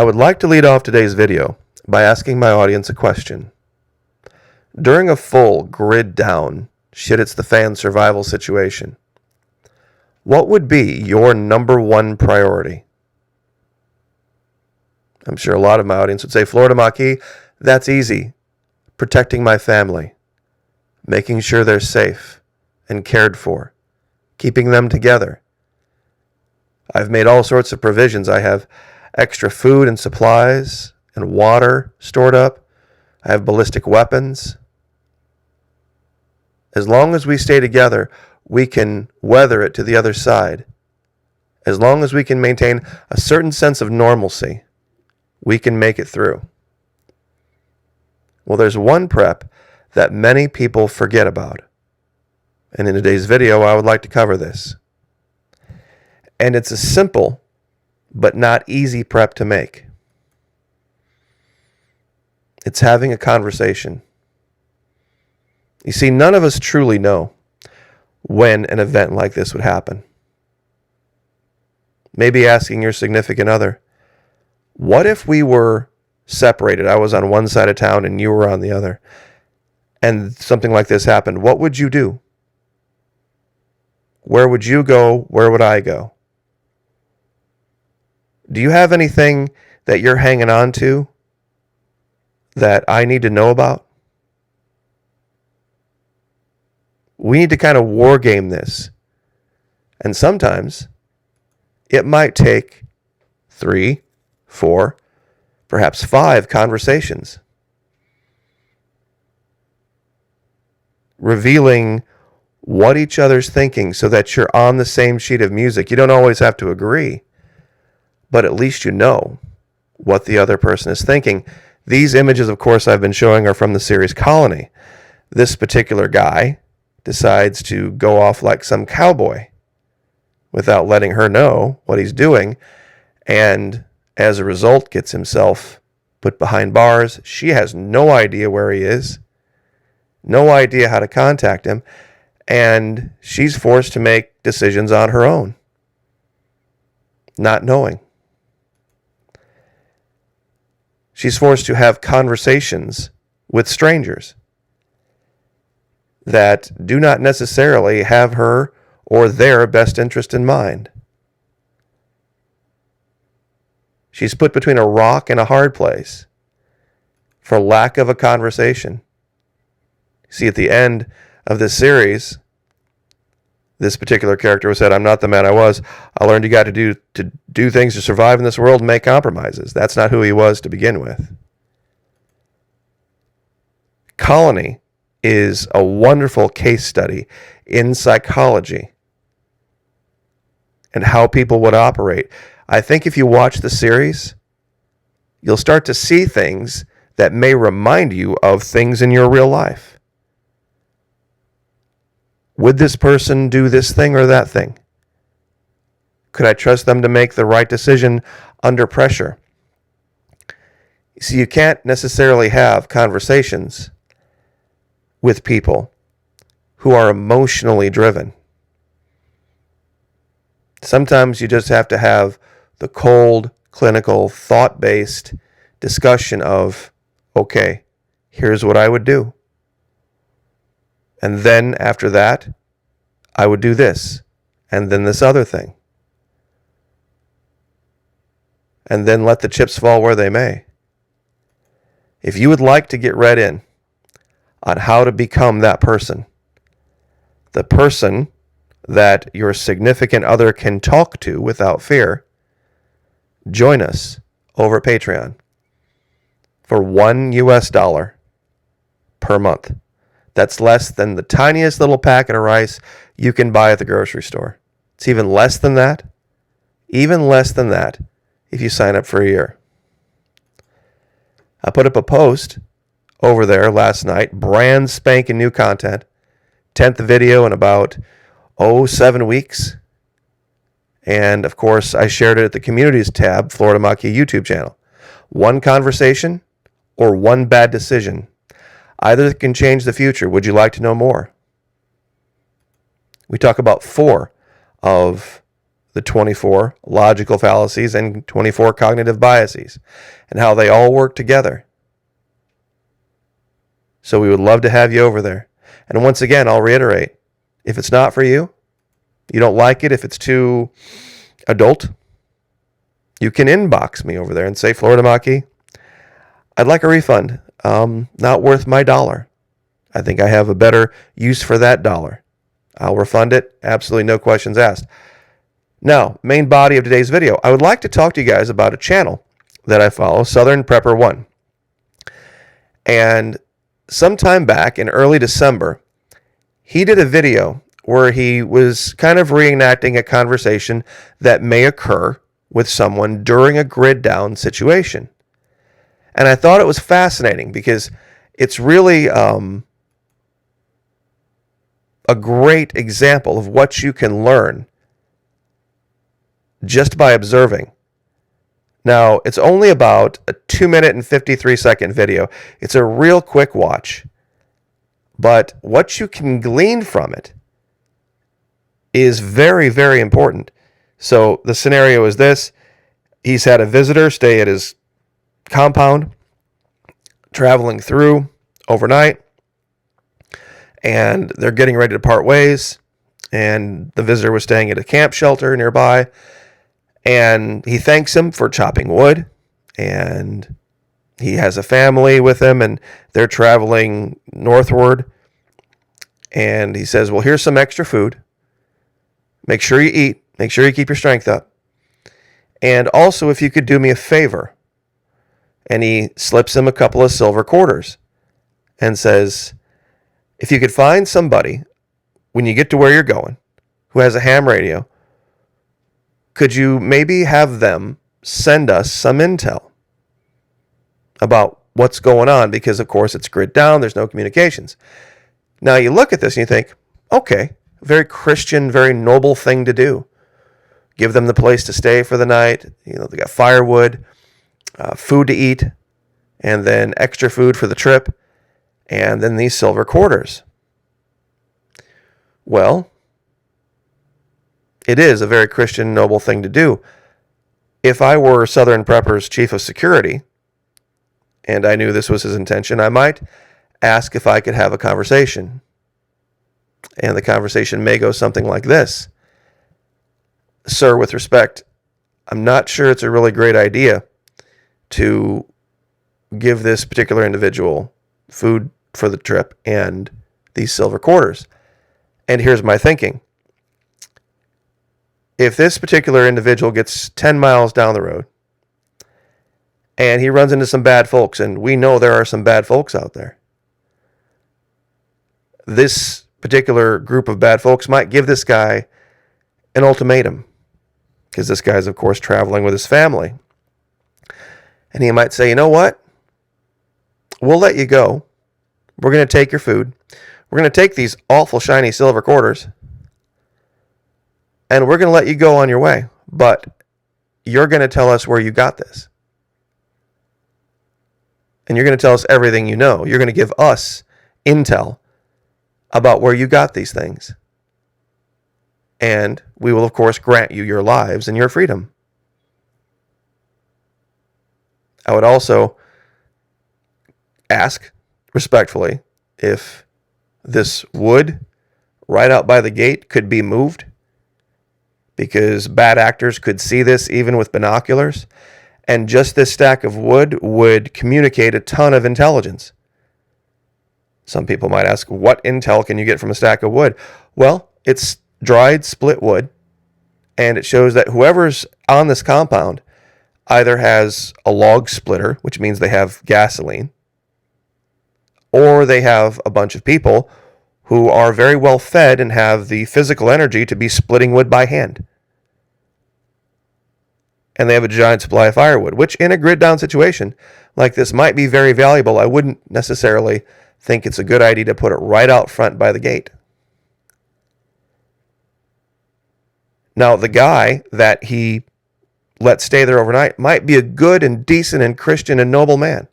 I would like to lead off today's video by asking my audience a question. During a full grid down, shit it's the fan survival situation, what would be your number one priority? I'm sure a lot of my audience would say, Florida Maquis, that's easy. Protecting my family, making sure they're safe and cared for, keeping them together. I've made all sorts of provisions. I have extra food and supplies and water stored up. I have ballistic weapons. As long as we stay together, we can weather it to the other side. As long as we can maintain a certain sense of normalcy, we can make it through. Well, there's one prep that many people forget about. And in today's video, I would like to cover this. And it's a simple but not easy prep to make. It's having a conversation. You see, none of us truly know when an event like this would happen. Maybe asking your significant other, what if we were separated? I was on one side of town and you were on the other, and something like this happened. What would you do? Where would you go? Where would I go? Do you have anything that you're hanging on to that I need to know about? We need to kind of war game this. And sometimes it might take 3, 4, perhaps 5 conversations. Revealing what each other's thinking so that you're on the same sheet of music. You don't always have to agree, but at least you know what the other person is thinking. These images, of course, I've been showing are from the series Colony. This particular guy decides to go off like some cowboy without letting her know what he's doing, and as a result gets himself put behind bars. She has no idea where he is, no idea how to contact him, and she's forced to make decisions on her own, not knowing. She's forced to have conversations with strangers that do not necessarily have her or their best interest in mind. She's put between a rock and a hard place for lack of a conversation. See, at the end of this series, this particular character said, I'm not the man I was. I learned you got to do things to survive in this world and make compromises. That's not who he was to begin with. Colony is a wonderful case study in psychology and how people would operate. I think if you watch the series, you'll start to see things that may remind you of things in your real life. Would this person do this thing or that thing? Could I trust them to make the right decision under pressure? You see, you can't necessarily have conversations with people who are emotionally driven. Sometimes you just have to have the cold, clinical, thought-based discussion of, okay, here's what I would do. And then after that, I would do this, and then this other thing. And then let the chips fall where they may. If you would like to get read in on how to become that person, the person that your significant other can talk to without fear, join us over at Patreon for $1 per month. That's less than the tiniest little packet of rice you can buy at the grocery store. It's even less than that if you sign up for a year. I put up a post over there last night, brand spanking new content, 10th video in about 7 weeks. And of course, I shared it at the communities tab, Florida Maquis YouTube channel. One conversation or one bad decision. Either can change the future. Would you like to know more? We talk about 4 of the 24 logical fallacies and 24 cognitive biases and how they all work together. So we would love to have you over there. And once again, I'll reiterate, if it's not for you, you don't like it, if it's too adult, you can inbox me over there and say, Florida Maki, I'd like a refund. Not worth my dollar. I think I have a better use for that dollar. I'll refund it. Absolutely no questions asked. Now, main body of today's video. I would like to talk to you guys about a channel that I follow, Southern Prepper 1. And sometime back in early December, he did a video where he was kind of reenacting a conversation that may occur with someone during a grid down situation. And I thought it was fascinating because it's really a great example of what you can learn just by observing. Now, it's only about a 2-minute and 53-second video. It's a real quick watch. But what you can glean from it is very, very important. So the scenario is this. He's had a visitor stay at his compound, traveling through overnight, and they're getting ready to part ways, and the visitor was staying at a camp shelter nearby, and he thanks him for chopping wood, and he has a family with him, and they're traveling northward, and he says, well, here's some extra food. Make sure you eat. Make sure you keep your strength up. And also, if you could do me a favor. And he slips him a couple of silver quarters and says, if you could find somebody when you get to where you're going who has a ham radio, could you maybe have them send us some intel about what's going on? Because, of course, it's grid down. There's no communications. Now, you look at this and you think, okay, very Christian, very noble thing to do. Give them the place to stay for the night. You know, they got firewood, food to eat, and then extra food for the trip, and then these silver quarters. Well, it is a very Christian, noble thing to do. If I were Southern Prepper's chief of security, and I knew this was his intention, I might ask if I could have a conversation. And the conversation may go something like this. Sir, with respect, I'm not sure it's a really great idea to give this particular individual food for the trip and these silver quarters. And here's my thinking. If this particular individual gets 10 miles down the road and he runs into some bad folks, and we know there are some bad folks out there, this particular group of bad folks might give this guy an ultimatum, because this guy's, of course, traveling with his family. And he might say, you know what? We'll let you go. We're going to take your food. We're going to take these awful shiny silver quarters, and we're going to let you go on your way. But you're going to tell us where you got this. And you're going to tell us everything you know. You're going to give us intel about where you got these things. And we will, of course, grant you your lives and your freedom. I would also ask, respectfully, if this wood right out by the gate could be moved, because bad actors could see this even with binoculars, and just this stack of wood would communicate a ton of intelligence. Some people might ask, what intel can you get from a stack of wood? Well, it's dried split wood, and it shows that whoever's on this compound either has a log splitter, which means they have gasoline, or they have a bunch of people who are very well fed and have the physical energy to be splitting wood by hand. And they have a giant supply of firewood, which in a grid down situation like this might be very valuable. I wouldn't necessarily think it's a good idea to put it right out front by the gate. Now, the guy that he let stay there overnight might be a good and decent and Christian and noble man.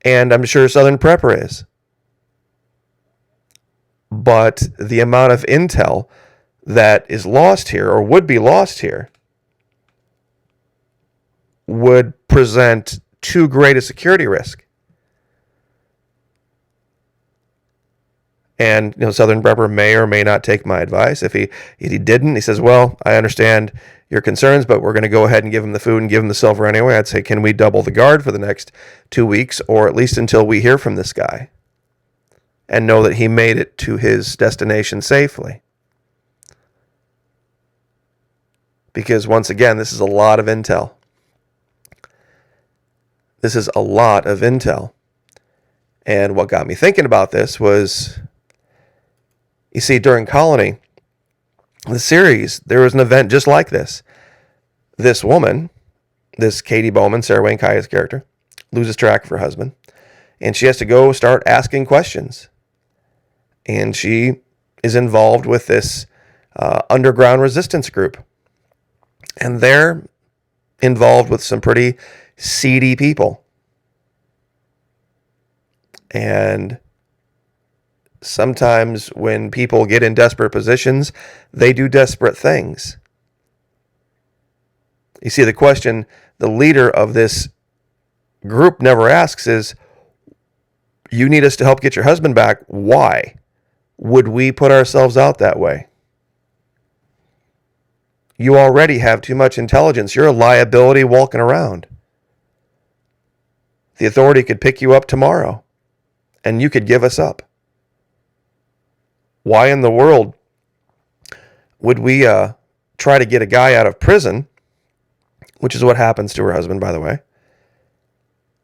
And I'm sure Southern Prepper is. But the amount of intel that is lost here, or would be lost here, would present too great a security risk. And Southern Prepper may or may not take my advice. If he didn't, he says, well, I understand your concerns, but we're going to go ahead and give him the food and give him the silver anyway. I'd say, can we double the guard for the next 2 weeks, or at least until we hear from this guy and know that he made it to his destination safely? Because once again, this is a lot of intel. This is a lot of intel. And what got me thinking about this was, you see, during Colony, the series, there was an event just like this. This woman, this Katie Bowman, Sarah Wayne Kaya's character, loses track of her husband, and she has to go start asking questions. And she is involved with this underground resistance group. And they're involved with some pretty seedy people. And sometimes when people get in desperate positions, they do desperate things. You see, the question the leader of this group never asks is, you need us to help get your husband back. Why would we put ourselves out that way? You already have too much intelligence. You're a liability walking around. The authority could pick you up tomorrow, and you could give us up. Why in the world would we try to get a guy out of prison, which is what happens to her husband, by the way,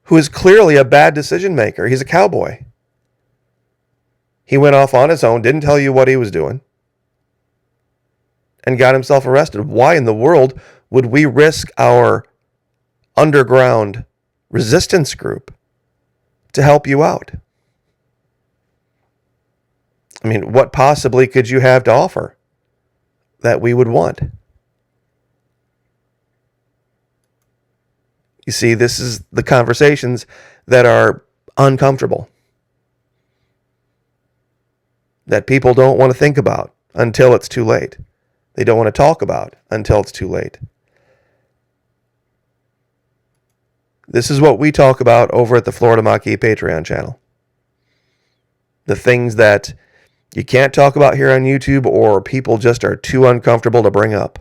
who is clearly a bad decision maker? He's a cowboy. He went off on his own, didn't tell you what he was doing, and got himself arrested. Why in the world would we risk our underground resistance group to help you out? I mean, what possibly could you have to offer that we would want? You see, this is the conversations that are uncomfortable, that people don't want to think about until it's too late. They don't want to talk about until it's too late. This is what we talk about over at the Florida Maquis Patreon channel. The things that you can't talk about here on YouTube, or people just are too uncomfortable to bring up.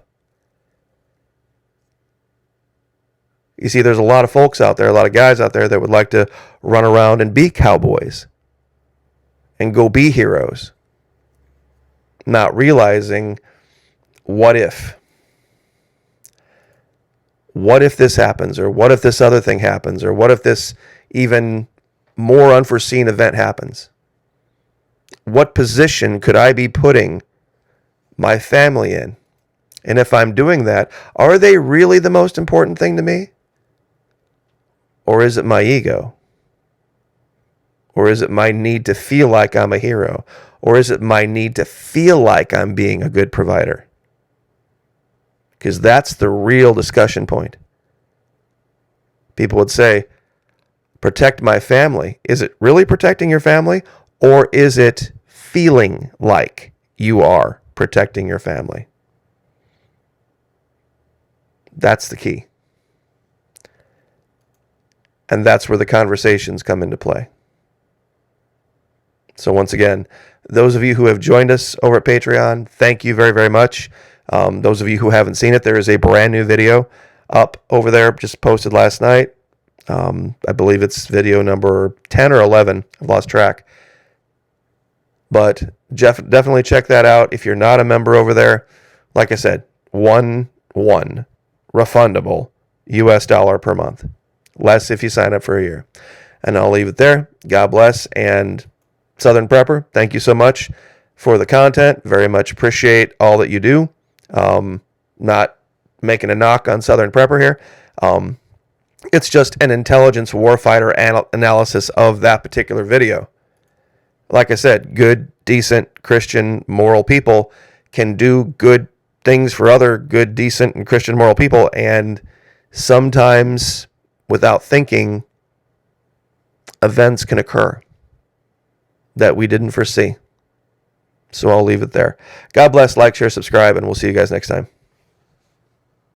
You see, there's a lot of folks out there, a lot of guys out there that would like to run around and be cowboys and go be heroes, not realizing, what if? What if this happens? Or what if this other thing happens? Or what if this even more unforeseen event happens? What position could I be putting my family in? And if I'm doing that, are they really the most important thing to me? Or is it my ego? Or is it my need to feel like I'm a hero? Or is it my need to feel like I'm being a good provider? Because that's the real discussion point. People would say, protect my family. Is it really protecting your family? Or is it feeling like you are protecting your family? That's the key. And that's where the conversations come into play. So once again, those of you who have joined us over at Patreon, thank you very, very much. Those of you who haven't seen it, there is a brand new video up over there, just posted last night. I believe it's video number 10 or 11. I've lost track. But definitely check that out. If you're not a member over there, like I said, one refundable US dollar per month. Less if you sign up for a year. And I'll leave it there. God bless. And Southern Prepper, thank you so much for the content. Very much appreciate all that you do. Not making a knock on Southern Prepper here. It's just an intelligence warfighter analysis of that particular video. Like I said, good, decent, Christian, moral people can do good things for other good, decent, and Christian, moral people, and sometimes, without thinking, events can occur that we didn't foresee. So I'll leave it there. God bless, like, share, subscribe, and we'll see you guys next time.